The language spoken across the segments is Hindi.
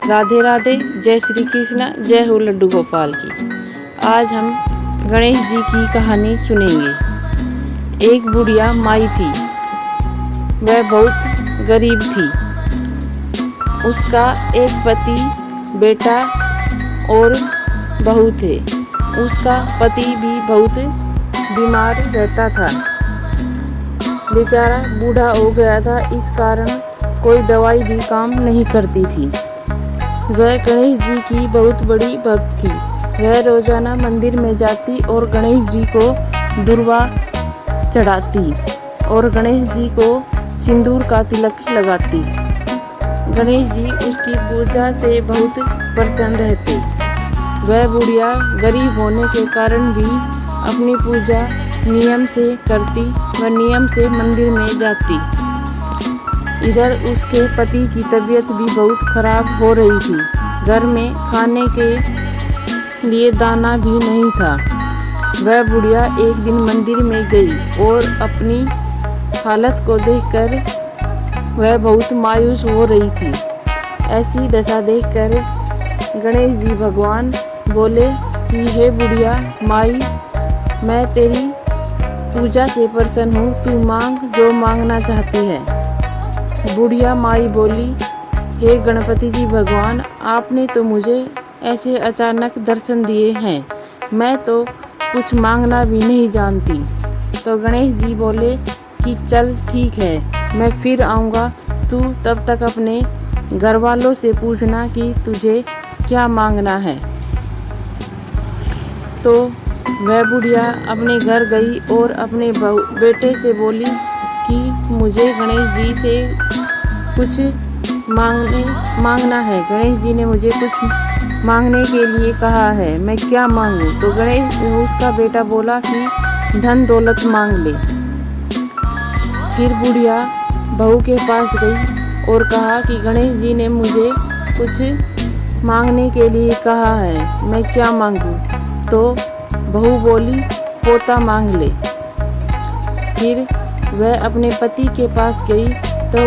राधे राधे, जय श्री कृष्णा, जय हो लड्डू गोपाल की। आज हम गणेश जी की कहानी सुनेंगे। एक बुढ़िया माई थी। वह बहुत गरीब थी। उसका एक पति, बेटा और बहू थे। उसका पति भी बहुत बीमार रहता था। बेचारा बूढ़ा हो गया था, इस कारण कोई दवाई भी काम नहीं करती थी। वह गणेश जी की बहुत बड़ी भक्त थी। वह रोजाना मंदिर में जाती और गणेश जी को दुर्वा चढ़ाती और गणेश जी को सिंदूर का तिलक लगाती। गणेश जी उसकी पूजा से बहुत प्रसन्न रहते। वह बुढ़िया गरीब होने के कारण भी अपनी पूजा नियम से करती व नियम से मंदिर में जाती। इधर उसके पति की तबीयत भी बहुत खराब हो रही थी। घर में खाने के लिए दाना भी नहीं था। वह बुढ़िया एक दिन मंदिर में गई और अपनी हालत को देखकर वह बहुत मायूस हो रही थी। ऐसी दशा देखकर गणेश जी भगवान बोले कि हे बुढ़िया माई, मैं तेरी पूजा से प्रसन्न हूँ, तू मांग जो मांगना चाहती है। बुढ़िया माई बोली, हे गणपति जी भगवान, आपने तो मुझे ऐसे अचानक दर्शन दिए हैं, मैं तो कुछ मांगना भी नहीं जानती। तो गणेश जी बोले कि चल ठीक है, मैं फिर आऊँगा, तू तब तक अपने घर वालों से पूछना कि तुझे क्या मांगना है। तो वह बुढ़िया अपने घर गई और अपने बेटे से बोली कि मुझे गणेश जी से कुछ मांगना है। गणेश जी ने मुझे कुछ मांगने के लिए कहा है, मैं क्या मांगूं? तो उसका बेटा बोला कि धन दौलत मांग ले। फिर बुढ़िया बहू के पास गई और कहा कि गणेश जी ने मुझे कुछ मांगने के लिए कहा है, मैं क्या मांगूं? तो बहू बोली पोता मांग ले। फिर वह अपने पति के पास गई तो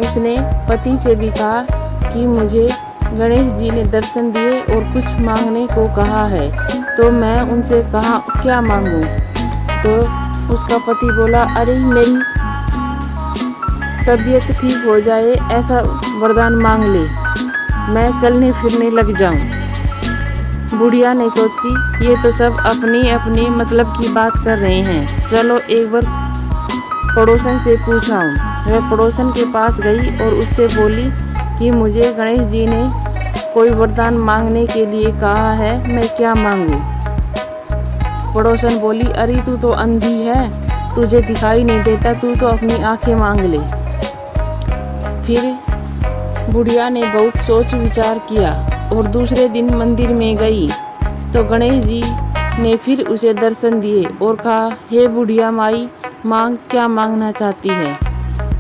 उसने पति से भी कहा कि मुझे गणेश जी ने दर्शन दिए और कुछ मांगने को कहा है, तो मैं उनसे कहा क्या मांगूं? तो उसका पति बोला, अरे मेरी तबीयत ठीक हो जाए ऐसा वरदान मांग ले, मैं चलने फिरने लग जाऊं। बुढ़िया ने सोची ये तो सब अपनी अपनी मतलब की बात कर रहे हैं, चलो एक बार पड़ोसन से पूछाऊं। वह पड़ोसन के पास गई और उससे बोली कि मुझे गणेश जी ने कोई वरदान मांगने के लिए कहा है, मैं क्या मांगूं? पड़ोसन बोली, अरे तू तो अंधी है, तुझे दिखाई नहीं देता, तू तो अपनी आंखें मांग ले। फिर बुढ़िया ने बहुत सोच विचार किया और दूसरे दिन मंदिर में गई तो गणेश जी ने फिर उसे दर्शन दिए और कहा, हे बुढ़िया माई, मांग क्या मांगना चाहती है?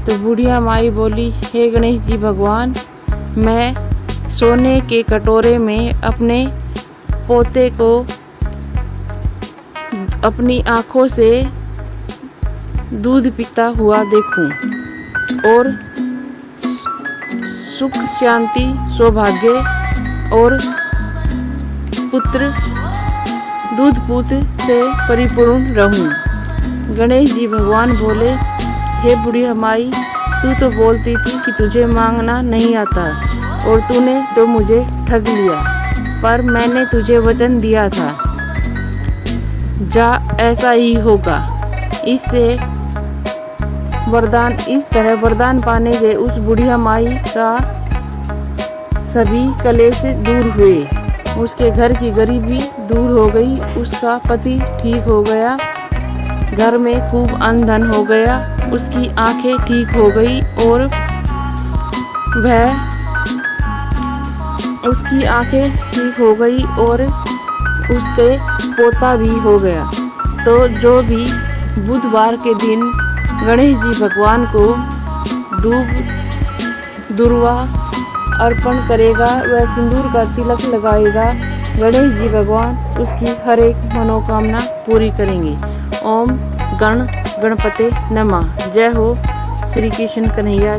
तो बुढ़िया माई बोली, हे गणेश जी भगवान, मैं सोने के कटोरे में अपने पोते को अपनी आँखों से दूध पीता हुआ देखूं और सुख शांति सौभाग्य और पुत्र दूध पूत से परिपूर्ण रहूं। गणेश जी भगवान बोले, हे बुढ़िया माई, तू तो बोलती थी कि तुझे मांगना नहीं आता और तूने तो मुझे ठग लिया, पर मैंने तुझे वचन दिया था, जा ऐसा ही होगा। इससे वरदान इस तरह वरदान पाने से उस बुढ़िया माई का सभी कलेश दूर हुए, उसके घर की गरीबी दूर हो गई, उसका पति ठीक हो गया, घर में खूब अन्न धन हो गया, उसकी आंखें ठीक हो गई और उसके पोता भी हो गया। तो जो भी बुधवार के दिन गणेश जी भगवान को दुर्वा अर्पण करेगा, वह सिंदूर का तिलक लगाएगा, गणेश जी भगवान उसकी हर एक मनोकामना पूरी करेंगे। ओम गणपते नमः। जय हो श्री कृष्ण कन्हैया।